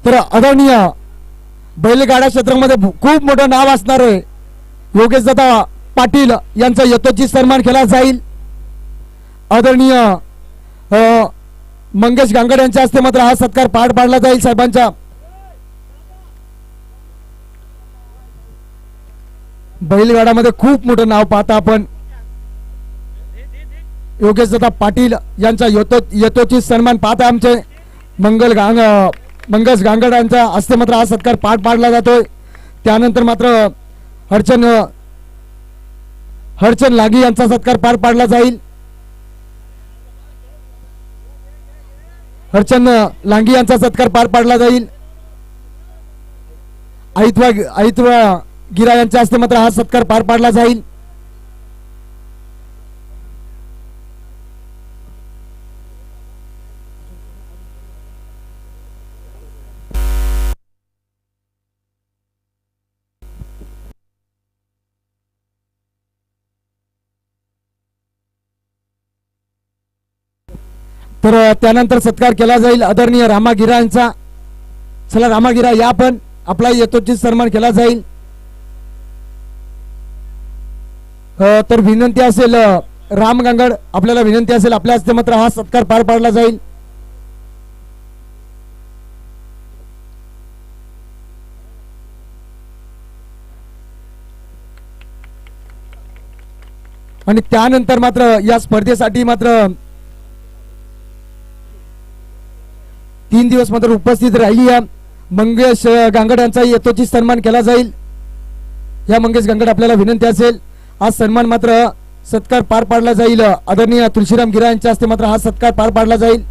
तर आदरणीय बैलगाडा क्षेत्रामध्ये खूप मोठं नाव असणारे योगेश दादा पाटील यांचा यथोचित सन्मान केला जाईल। आदरणीय मंगेश गांगड यांच्या हस्ते मात्र हा सत्कार पार पाडला जाईल साहेबांच्या। बैलगाडामध्ये खूप मोठं नाव पाहता आपण योगेश दादा पाटील यांचा यथोचित सन्मान पाहता आमचे मंगेश गांगड यांच्या हस्ते मात्र हा सत्कार पार पाडला जातोय। त्यानंतर मात्र हरचंद लागी यांचा सत्कार पार पाडला जाईल। हरचंद लांगी यांचा सत्कार पार पाडला जाईल। आयतवा गिरा यांच्या हस्ते मात्र हा सत्कार पार पाडला जाईल। तर त्यानंतर सत्कार केला जाईल आदरणीय रामागिरा यांचा। चला रामागिरा या पण आपला यथोचित सन्मान केला जाईल। तर विनंती असेल राम गांगड आपल्याला विनंती असेल आपल्या हस्ते मात्र हा सत्कार पार पाडला जाईल। आणि त्यानंतर मात्र या स्पर्धेसाठी मात्र 3 दिवस मात्र उपस्थित राहिली या मंगेश गांगड यांचा यथोचित सन्मान केला जाईल। या मंगेश गांगड आपल्याला विनंती असेल हा सन्मान मात्र सत्कार पार पाडला जाईल। आदरणीय तुळशीराम गिरा यांच्या हस्ते मात्र हा सत्कार पार पाडला जाईल।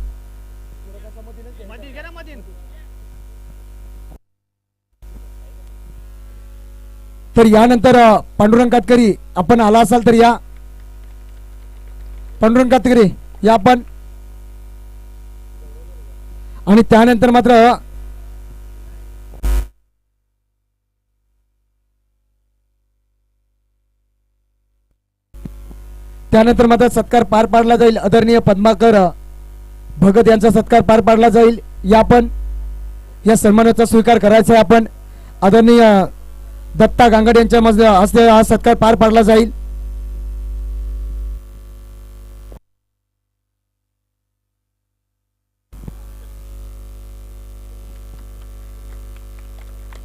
तर यानंतर पांडुरंग कातकरी आपण आला असाल तर या पांडुरंग कातकरी या आपण। आणि त्यानंतर मात्र सत्कार पार पाडला जाईल। आदरणीय पद्माकर भगत यांचा सत्कार पार पाडला जाईल। या पण या सन्मानाचा स्वीकार करायचा आहे आपण। आदरणीय दत्ता गांगड यांच्या हस्ते हा सत्कार पार पाडला जाईल।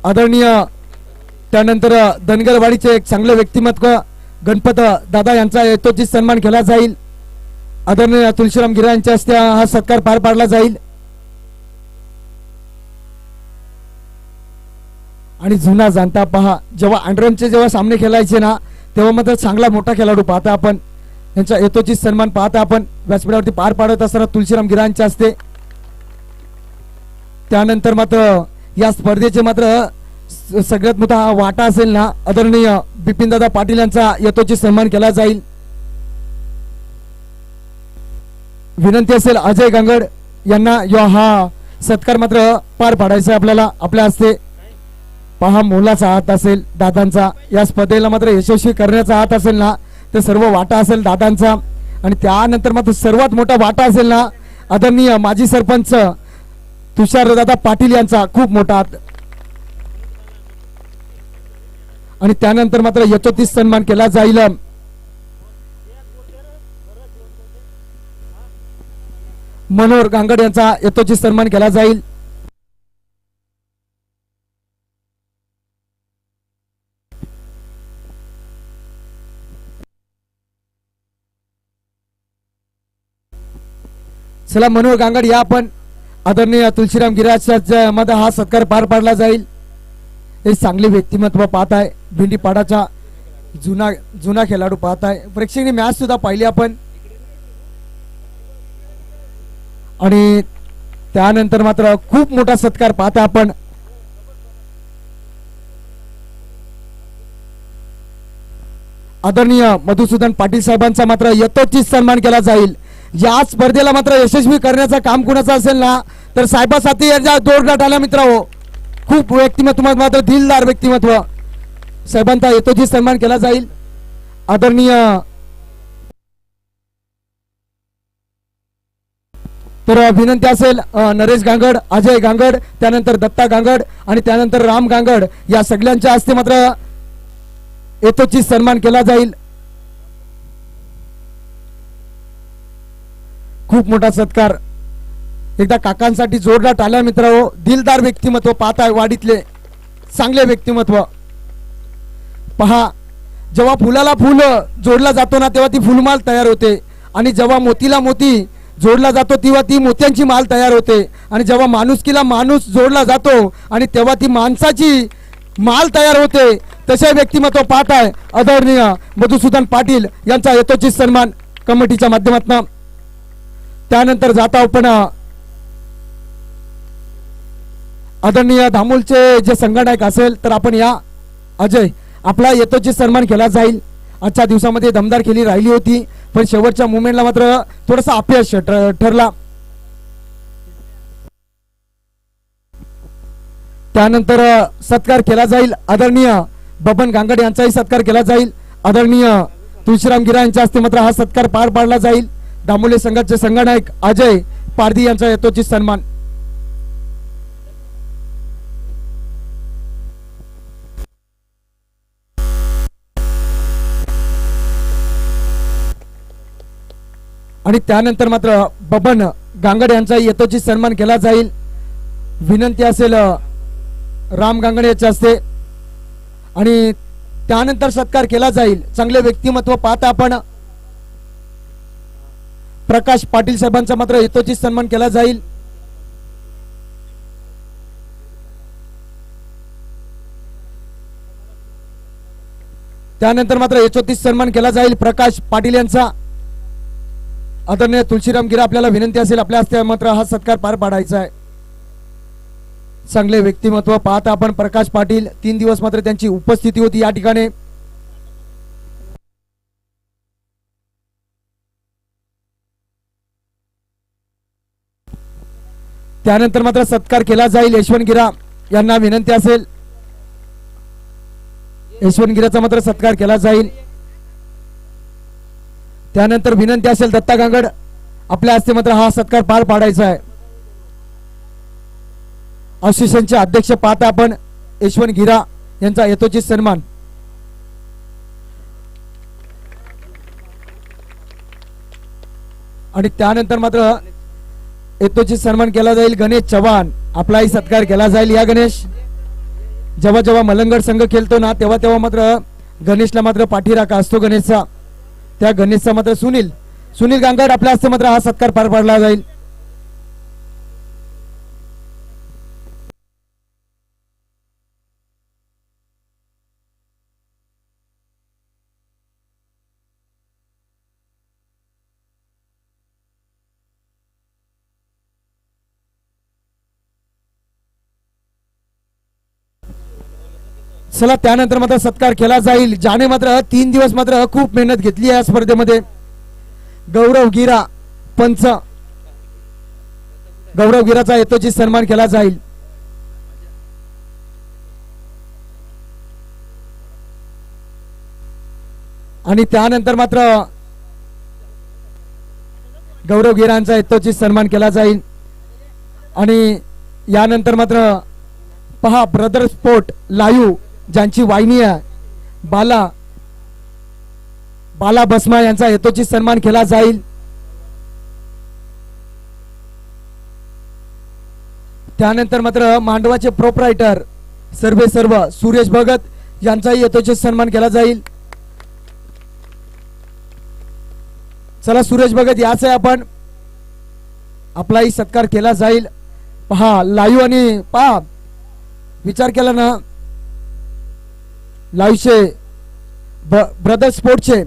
आदरणीय त्यानंतर धनगरवाडीचे एक चांगले व्यक्तिमत्व गणपत दादा यांचा यथोचित सन्मान केला जाईल। आदरणीय तुळशीराम गिरा यांच्या हस्ते हा सत्कार पार पाडला जाईल। आणि जुना जाणता पहा जेव्हा अंडरचे जेव्हा सामने खेळायचे ना तेव्हा मात्र चांगला मोठा खेळाडू पाहता आपण यांचा यथोचित सन्मान पाहता आपण व्यासपीठावरती पार पाडत असताना तुळशीराम गिरा यांच्या हस्ते। त्यानंतर मात्र या स्पर्धेचे मात्र सगळ्यात मोठा वाटा असेल ना आदरणीय बिपिनदादा पाटील यांचा यथोचित सन्मान केला जाईल। विनंती असेल अजय गांगड यांना हा सत्कार मात्र पार पाडायचा आहे आपल्याला आपल्या हस्ते। पहा मोलाचा हात असेल दादांचा या स्पर्धेला मात्र यशस्वी करण्याचा हात असेल ना ते सर्व वाटा असेल दादांचा। आणि त्यानंतर मात्र सर्वात मोठा वाटा असेल ना आदरणीय माजी सरपंच तुषारदादा पाटील यांचा खूप मोठा हात। आणि त्यानंतर मात्र यथोचित सन्मान केला जाईल मनोहर गांगड यांचा यथोचित सन्मान केला जाईल। चला मनोहर गांगड या आपण आदरणीय तुळशीराम गिराच्या मध्ये हा सत्कार पार पाडला जाईल। हे चांगले व्यक्तिमत्व पाहत आहे भिंडीपाडाचा जुना खेळाडू पाहत आहे। प्रेक्षणीय मॅच सुद्धा पाहिली आपण। आणि त्यानंतर मात्र खूप मोठा सत्कार पाहता आपण आदरणीय मधुसूदन पाटील साहेबांचा मात्र यथोचित सन्मान केला जाईल। या स्पर्धेला मात्र यशस्वी करण्याचं काम कुणाचं असेल ना तर साहेबासाठी यांच्या दोरगाठ आला मित्रांनो खूप व्यक्तिमत्व मात्र दिलदार व्यक्तिमत्व साहेबांचा यथोचित सन्मान केला जाईल। आदरणीय तर विनंती असेल नरेश गांगड, अजय गांगड, त्यानंतर दत्ता गांगड आणि त्यानंतर राम गांगड या सगळ्यांच्या हस्ते मात्र यथोचित सन्मान केला जाईल. खूप मोठा सत्कार. एकदा काकांसाठी जोरदार टाळ्या मित्रांनो. दिलदार व्यक्तिमत्व पाहताय वाडीतले चांगले व्यक्तिमत्व पहा. जेव्हा फुलाला फुल जोडला जातो ना तेव्हा ती फुलमाल तयार होते आणि जेव्हा मोतीला मोती जोडला जातो तेव्हा ती मोत्यांची माल तयार होते आणि जेव्हा माणुसकीला माणूस जोडला जातो आणि तेव्हा ती माणसाची माल तयार होते. तसे व्यक्तिमत्व पाहताय आदरणीय मधुसूदन पाटील यांचा यथोचित सन्मान कमिटीच्या माध्यमातून. त्यानंतर जाता आपण आदरणीय धामोलचे जे संघटक असेल तर आपण या अजय आपला यथोचित सन्मान केला जाईल. आजच्या दिवसामध्ये दमदार खेळी राहिली होती पण शेवटच्या मुवमेंटला मात्र थोडासा अपयश ठरला. त्यानंतर सत्कार केला जाईल. आदरणीय बबन गांगड यांचाही सत्कार केला जाईल. आदरणीय तुळशीराम गिरा यांच्या हस्ते मात्र हा सत्कार पार पाडला जाईल. दामोले संघाचे संघनायक अजय पारधी यांचा यथोचित सन्मान. आणि त्यानंतर मात्र बबन गांगड यांचा यथोचित सन्मान केला जाईल. विनंती असेल राम गांगड याच्या हस्ते आणि त्यानंतर सत्कार केला जाईल. चांगले व्यक्तिमत्व पाहता आपण प्रकाश पाटील साहेबांचा मात्र यथोचित सन्मान केला जाईल. त्यानंतर मात्र यथोचित सन्मान केला जाईल प्रकाश पाटील यांचा. आदरणीय तुळशीराम गिरा आपल्याला विनंती असेल आपल्या हस्ते मात्र हा सत्कार पार पाडायचा आहे. चांगले व्यक्तिमत्व पाहता आपण प्रकाश पाटील 3 दिवस मात्र त्यांची उपस्थिती होती या ठिकाणी. त्यानंतर मात्र सत्कार केला जाईल यशवंत गिरा यांना विनंती असेल यशवंत गिराचा मात्र सत्कार केला जाईल. त्यानंतर विनंती असेल दत्ता गांगड आपल्या हस्ते मात्र हा सत्कार पार पाडायचा आहे. असोसिएशनचे अध्यक्ष पाहता आपण यशवंत गिरा यांचा यथोचित सन्मान. आणि त्यानंतर मात्र यथोचित सन्मान केला जाईल गणेश चव्हाण आपलाही सत्कार केला जाईल. या गणेश जेव्हा जेव्हा मलंगड संघ खेळतो ना तेव्हा तेव्हा मात्र गणेशला मात्र पाठीराखा असतो गणेशचा. त्या गणेशचा मात्र सुनील गांगड आपल्या हस्ते मात्र हा सत्कार पार पाडला जाईल. चला त्यानंतर मात्र सत्कार केला जाईल. ज्याने मात्र 3 दिवस मात्र खूप मेहनत घेतली या स्पर्धेमध्ये. गौरव गिरा पंच गौरव गिराचा यथोचित सन्मान केला जाईल. आणि त्यानंतर मात्र गौरव गिरांचा यथोचित सन्मान केला जाईल. आणि यानंतर मात्र पहा ब्रदर स्पोर्ट लाईव्ह ज्यांची वाहिनी आहे बाला बसमा यांचा यथोचित सन्मान केला जाईल. त्यानंतर मात्र मांडवाचे प्रोप्रायटर सर्व सुरेश भगत यांचाही यथोचित सन्मान केला जाईल. चला सुरेश भगत याच आहे आपण आपलाही सत्कार केला जाईल. पहा लाईव्ह आणि पहा विचार केला ना लाईव्हचे ब्रदर स्पोर्टचे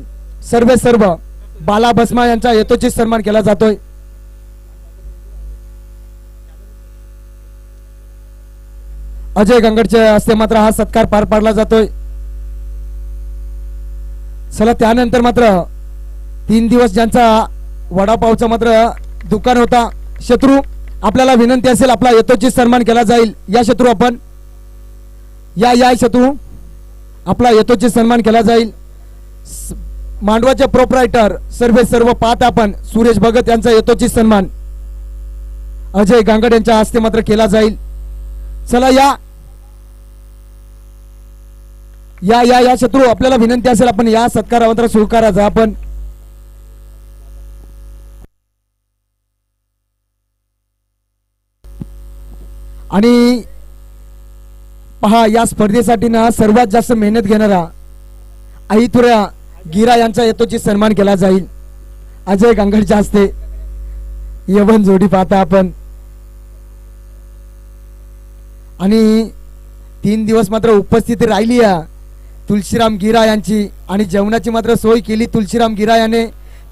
सर्व बाला बसमा यांचा यथोचित सन्मान केला जातोय. अजय गांगडच्या हस्ते मात्र हा सत्कार पार पाडला जातोय. चला त्यानंतर मात्र 3 दिवस ज्यांचा वडापावचा मात्र दुकान होता शत्रू आपल्याला विनंती असेल आपला यथोचित सन्मान केला जाईल. या शत्रू आपण या शत्रू आपला यथोचित सन्मान केला जाईल. मांडवाचे प्रोप्रायटर सर्व पाहत आपण सुरेश भगत यांचा यथोचित सन्मान. अजय गांगड यांच्या हस्ते मात्र केला जाईल. चला या या या या शत्रू, आपल्याला विनंती असेल आपण या सत्कार मात्र स्वीकारायचा आपण. आणि पहा या स्पर्धेसाठी ना सर्वात जास्त मेहनत घेणारा आईतुऱ्या गिरा यांचा येतोची सन्मान केला जाईल. अजय गांगडच्या हस्ते यवन जोडी पाहता आपण. आणि 3 दिवस मात्र उपस्थिती राहिली या तुलसीराम गिरा यांची आणि जेवणाची मात्र सोय केली तुलसीराम गिरा याने.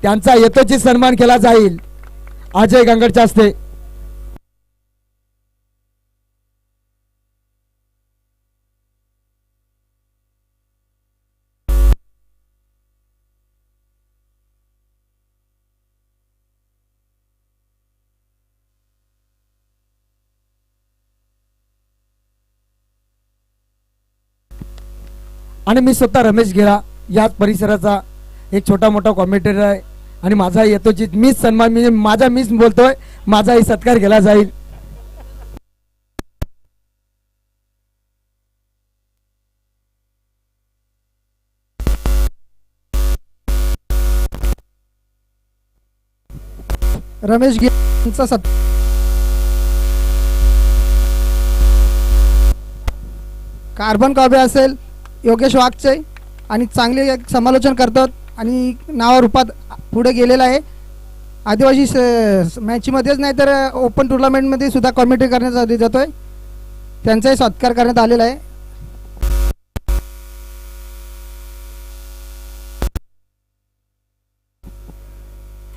त्यांचा येतोची सन्मान केला जाईल अजय गांगडच्या हस्ते. आणि मी स्वतः रमेश गिरा याच परिसराचा एक छोटा मोठा कॉमेंटेटर आहे आणि माझा येतोची मीच सन्मान मीच बोलतोय, माझाही सत्कार केला जाईल. रमेश गिरांचा कार्बन कॉपी असेल योगेश वाघचे आणि चांगले एक समालोचन करतात आणि नावा रूपात पुढे गेलेला आहे. आदिवासी मॅचमध्येच नाही तर ओपन टुर्नामेंटमध्ये सुद्धा कॉमेंट्री करण्यात जातोय. त्यांचाही सत्कार करण्यात आलेला आहे.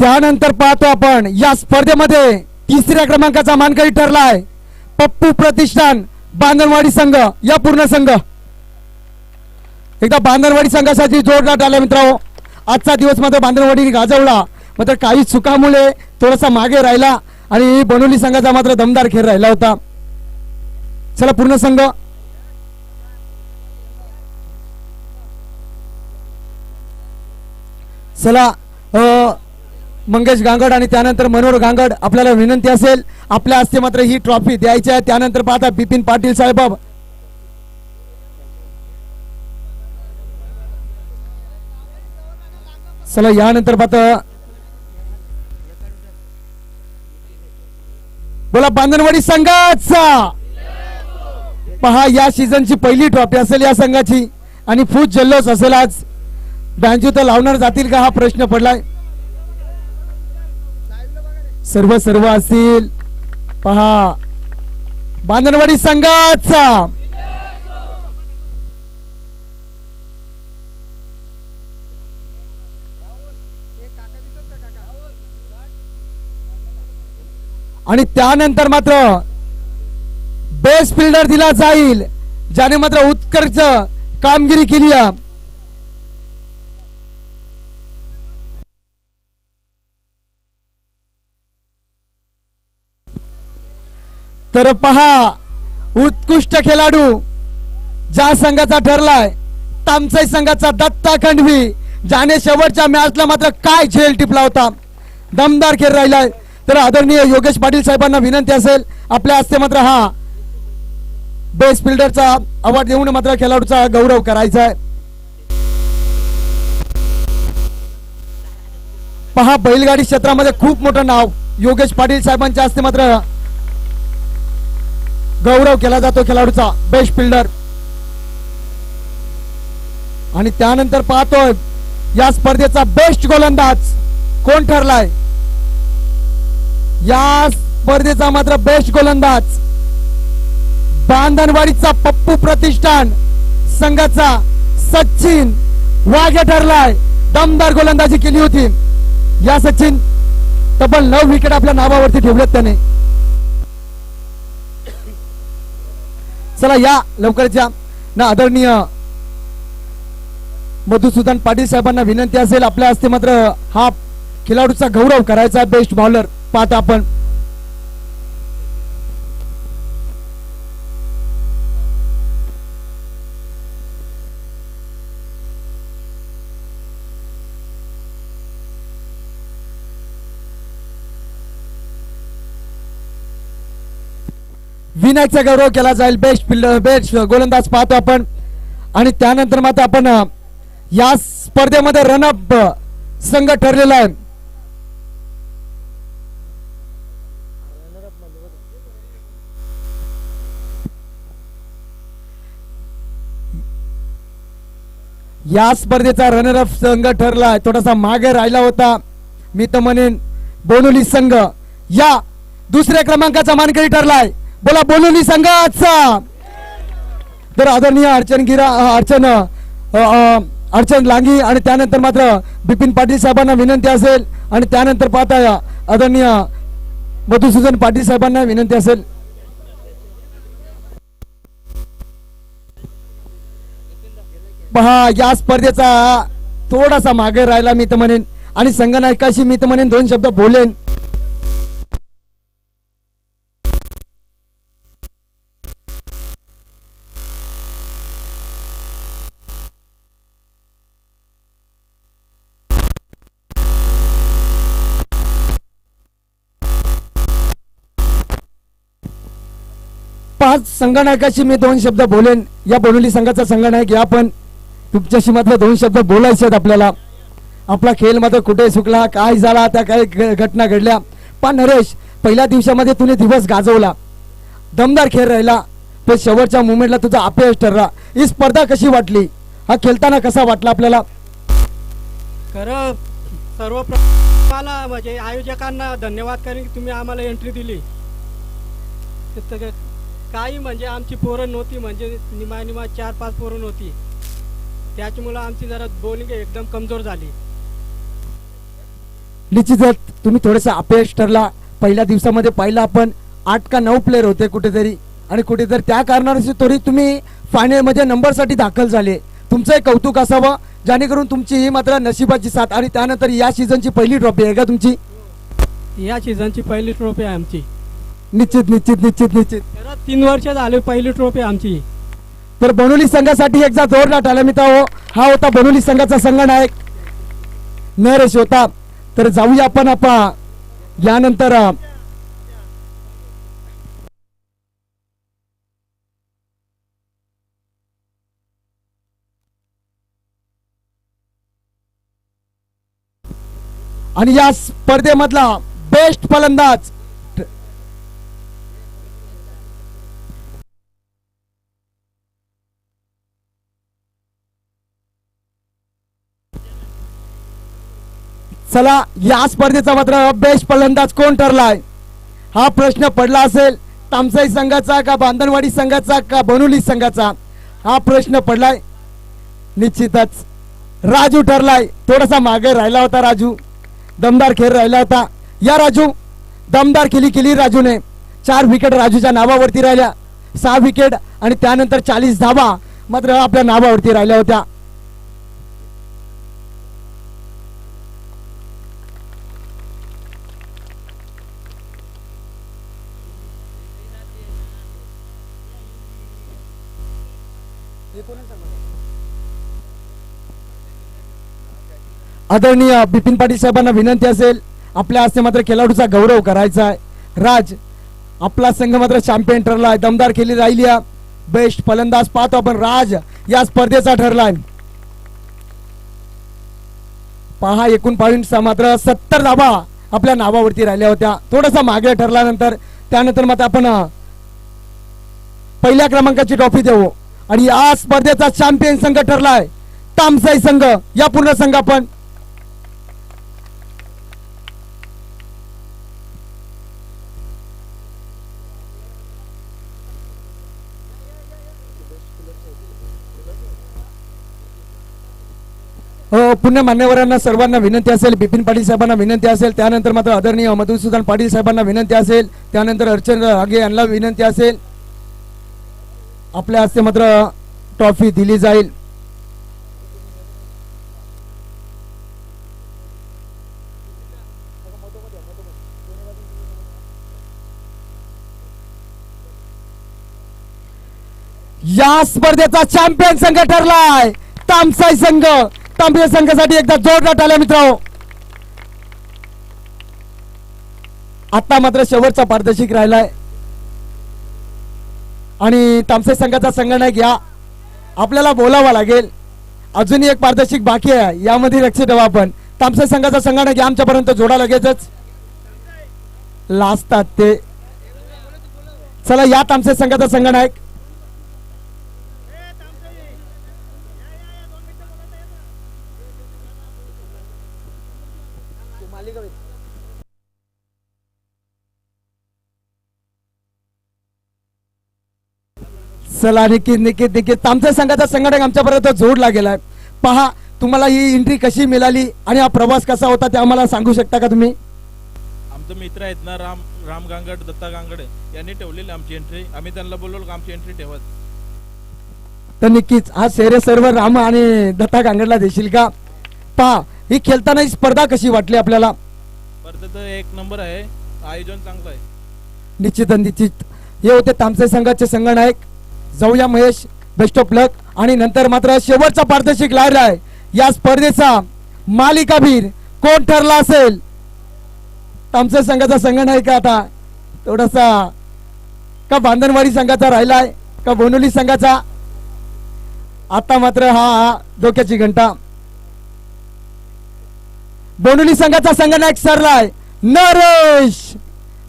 त्यानंतर पाहतो आपण या स्पर्धेमध्ये 3ऱ्या क्रमांकाचा मानकरी ठरलाय पप्पू प्रतिष्ठान बांधणवाडी संघ. या पूर्ण संघ एकदा बांधणवाडी संघासाठी जोरदार आला मित्रांनो. आजचा दिवस मात्र बांधणवाडीने गाजवला, मात्र काही चुकामुळे थोडासा मागे राहिला आणि बनवली संघाचा मात्र दमदार खेळ राहिला होता. चला पूर्ण संघ चला. मंगेश गांगड आणि त्यानंतर मनोहर गांगड, आपल्याला विनंती असेल आपल्या हस्ते मात्र ही ट्रॉफी द्यायची आहे. त्यानंतर पाहता बिपिन पाटील साहेब. चला यानंतर पाहता बोला बांधणवाडी संघाचा. पहा या सीझनची पहिली ट्रॉफी असेल या संघाची आणि फूट जल्लोष असेल आज. बँजू तर लावणार जातील का हा प्रश्न पडलाय. सर्व असतील. पहा बांधणवाडी संघाचा आणि त्यानंतर मात्र बेस्ट फिल्डर दिला जाईल ज्याने मात्र उत्कर्ष कामगिरी केली. तर पहा उत्कृष्ट खेळाडू ज्या संघाचा ठरलाय तामसाई संघाचा दत्ता खंडवी, ज्याने शेवटच्या मॅचला मात्र काय झेल टिपला होता, दमदार खेळ राहिलाय. तर आदरणीय योगेश पाटील साहेबांना विनंती असेल आपल्या हस्ते मात्र हा बेस्ट फिल्डरचा अवॉर्ड देऊन मात्र खेळाडूचा गौरव करायचा आहे. पहा बैलगाडी क्षेत्रामध्ये खूप मोठं नाव योगेश पाटील साहेबांच्या हस्ते मात्र गौरव केला जातो खेळाडूचा बेस्ट फिल्डर. आणि त्यानंतर पाहतोय या स्पर्धेचा बेस्ट गोलंदाज कोण ठरलाय. या स्पर्धेचा मात्र बेस्ट गोलंदाज बांधणवाडीचा पप्पू प्रतिष्ठान संघाचा सचिन वाघे ठरलाय. दमदार गोलंदाजी केली होती या सचिन. तब्बल 9 विकेट आपल्या नावावरती ठेवलेत त्याने. चला या लवकरच्या ना आदरणीय मधुसूदन पाटील साहेबांना विनंती असेल आपल्या हस्ते मात्र हा खेळाडूचा गौरव करायचा बेस्ट बॉलर पाहता आपण. विनायकचा गौरव केला जाईल. बेस्ट गोलंदाज पाहतो आपण. आणि त्यानंतर मात्र आपण या स्पर्धेमध्ये रनअप संघ ठरलेला आहे. या स्पर्धेचा रनरअप संघ ठरला. थोडासा मागे राहिला होता मी तर म्हणेन बोनुली संघ या दुसऱ्या क्रमांकाचा मानकरी ठरलाय. बोला बोनुली संघाचा. तर आदरणीय अर्चन लांगी आणि त्यानंतर मात्र बिपिन पाटील साहेबांना विनंती असेल आणि त्यानंतर पाहता आदरणीय मधुसूदन पाटील साहेबांना विनंती असेल. पहा या स्पर्धेचा थोडासा मागे राहिला मी तर म्हणेन आणि संघनायकाशी मी तर म्हणेन 2 शब्द बोलेन. पाच संघनायकाशी मी 2 शब्द बोलेन. या बोनुली संघाचा संघनायक या पण तुमच्याशी मात्र 2 शब्द बोलायचे आहेत आपल्याला. आपला खेळ मात्र कुठे चुकला, काय झाला, त्या काय घटना घडल्या. पण नरेश पहिल्या दिवसामध्ये तुने दिवस गाजवला, दमदार खेळ राहिला, पण शेवटच्या मुमेंटला तुझा अपयश ठरला. ही स्पर्धा कशी वाटली, हा खेळताना कसा वाटला आपल्याला? खरं सर्वप्रथम म्हणजे आयोजकांना धन्यवाद कारण की तुम्ही आम्हाला एंट्री दिली. काही म्हणजे आमची पोरं नव्हती, म्हणजे निमा 4-5 पोरं नव्हती, त्याच्यामुळे आमची जरा बॉलिंग एकदम कमजोर झाली. निश्चितच तुम्ही थोडासा अपयश ठरला. पहिल्या दिवसामध्ये पाहिलं आपण 8 का 9 प्लेयर होते कुठेतरी आणि कुठेतरी त्या कारणाने तरी तुम्ही फायनल मध्ये नंबरसाठी दाखल झाले. तुमचं कौतुक असावं जेणेकरून तुमची ही मात्र नशिबाची साथ. आणि त्यानंतर या सीझनची पहिली ट्रॉफी आहे का तुमची? या सीझनची पहिली ट्रॉफी आहे आमची. निश्चित निश्चित निश्चित निश्चित 3 वर्ष झाले पहिली ट्रॉफी आमची. तर बोनुली संघासाठी एकदा जोरदार टाळ्या मित्रांनो. हा होता बोनुली संघाचा संघनायक नरेश होता. तर जाऊया आपण यानंतर आणि या स्पर्धेमधला बेस्ट फलंदाज चला या स्पर्धेचा मात्र बेस्ट फलंदाज कोण ठरलाय हा प्रश्न पडला असेल. तामसाई संघाचा का बांधणवाडी संघाचा का बोनुली संघाचा हा प्रश्न पडलाय. निश्चितच राजू ठरलाय. थोडासा मागे राहिला होता राजू, दमदार खेळ राहिला होता. या राजू दमदार केली राजूने. 4 विकेट राजूच्या नावावरती राहिल्या, 6 विकेट आणि त्यानंतर 40 धावा मात्र आपल्या नावावरती राहिल्या होत्या. आदरणीय बिपिन पाटील साहेबांना विनंती असेल आपल्या हस्ते मात्र खेळाडूचा गौरव करायचा आहे. राज आपला संघ मात्र चॅम्पियन ठरलाय, दमदार खेळी राहिली. बेस्ट फलंदाज पाहतो आपण राज या स्पर्धेचा ठरलाय. पहा एकूण पॉइंट मात्र 70 धावा आपल्या नावावरती राहिल्या होत्या. थोडासा मागे ठरल्यानंतर त्यानंतर मात्र आपण पहिल्या क्रमांकाची ट्रॉफी देऊ. आणि या स्पर्धेचा चॅम्पियन संघ ठरलाय तामसाई संघ. या पूर्ण संघ आपण पुण्य मान्यवरांना सर्वांना विनंती असेल, बिपिन पाटील साहेबांना विनंती असेल, त्यानंतर मात्र आदरणीय मधुसूदन पाटील साहेबांना विनंती असेल, त्यानंतर अर्चन आगे यांना विनंती असेल. आपल्या हस्ते मात्र ट्रॉफी दिली जाईल. या स्पर्धेचा चॅम्पियन संघ ठरलाय तामसाई संघ. तांबे संघासाठी एकदा जोरदार टाळ्या मित्रांनो. आता मात्र शेवटचा पारदर्शक राहिलाय. आणि तामसे संघाचा संघनायक या आपल्याला बोलावा लागेल. अजूनही एक पारदर्शक बाकी आहे, यामध्ये लक्ष ठेवा आपण. तामसे संघाचा संघनायक या आमच्यापर्यंत जोडा लगेचच लाजतात ते. चला या तामसे संघाचा संघनायक. चला निकित निकित निकित तामसे संघाचा संघटक आमच्यापर्यंत जोडला गेलाय. पहा तुम्हाला ही एंट्री कशी मिळाली आणि हा प्रवास कसा होता ते आम्हाला सांगू शकता का तुम्ही? आमचे मित्र आहेत ना राम गांगड, दत्ता गांगड यांनी ठेवलेली आमची एंट्री. आम्ही त्यांना बोलवलं की आमची एंट्री ठेवत. तर नक्कीच हा श्रेय सर्व राम आणि दत्ता गांगडला देशील का? पहा ही खेळताना ही स्पर्धा कशी वाटली आपल्याला? स्पर्धेत एक नंबर आहे, आयोजन चांगलं आहे. निश्चित निश्चित. हे होते तामसे संघाचे संघनायक. जाऊया महेश, बेस्ट ऑफ लक. आणि नंतर मात्र शेवटचा पारदर्शक लागला आहे या स्पर्धेचा मालिकावीर कोण ठरला असेल? तामसे संघाचा संघनायक आता थोडासा का बांधणवाडी संघाचा राहिलाय का बोनोली संघाचा? आता मात्र हा डोक्याची घंटा. बोनोली संघाचा संघनायक सरलाय नरेश.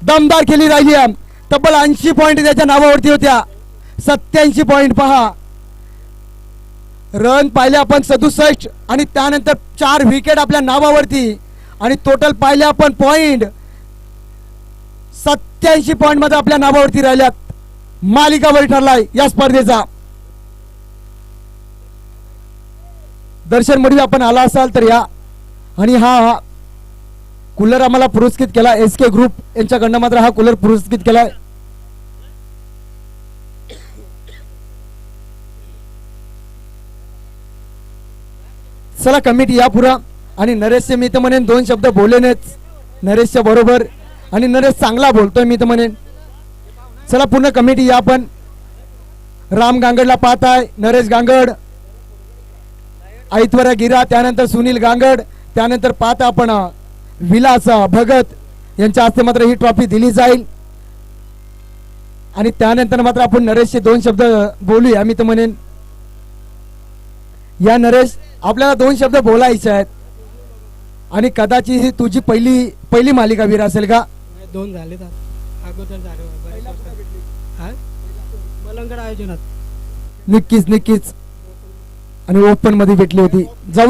दमदार खेळी राहिली. तब्बल 80 पॉइंट त्याच्या नावावरती होत्या. 87 पॉइंट. पहा रन पाहिले आपण 67 आणि त्यानंतर 4 विकेट आपल्या नावावरती आणि टोटल पाहिले आपण पॉइंट 87 पॉइंट मध्ये आपल्या नावावरती राहिल्यात. मालिकावर ठरलाय या स्पर्धेचा. दर्शन मडवी आपण आला असाल तर या. आणि हा कूलर आम्हाला पुरस्कृत केला SK ग्रुप यांच्याकडनं मात्र हा कूलर पुरस्कृत केलाय. चला कमिटी या पुरा. आणि नरेशचे मी तर म्हणेन 2 शब्द बोलेनेच नरेशच्या बरोबर. आणि नरेश चांगला बोलतोय मी तर म्हणेन. चला पूर्ण कमिटी या आपण. राम गांगडला पाहताय, नरेश गांगड, ऐश्वर्या गिरा, त्यानंतर सुनील गांगड, त्यानंतर पाहता आपण विलास भगत यांच्या हस्ते मात्र ही ट्रॉफी दिली जाईल. आणि त्यानंतर मात्र आपण नरेशचे 2 शब्द बोलूया मी तर म्हणेन. या नरेश आपल्याला 2 शब्द बोलायचे आहेत आणि कदाचित ही तुझी पहिली मालिकावीर असेल का? 2 झाले अगोदर झाले मलंगड आयोजनात. नक्कीच नक्कीच. आणि ओपन मध्ये भेटली होती. जाऊ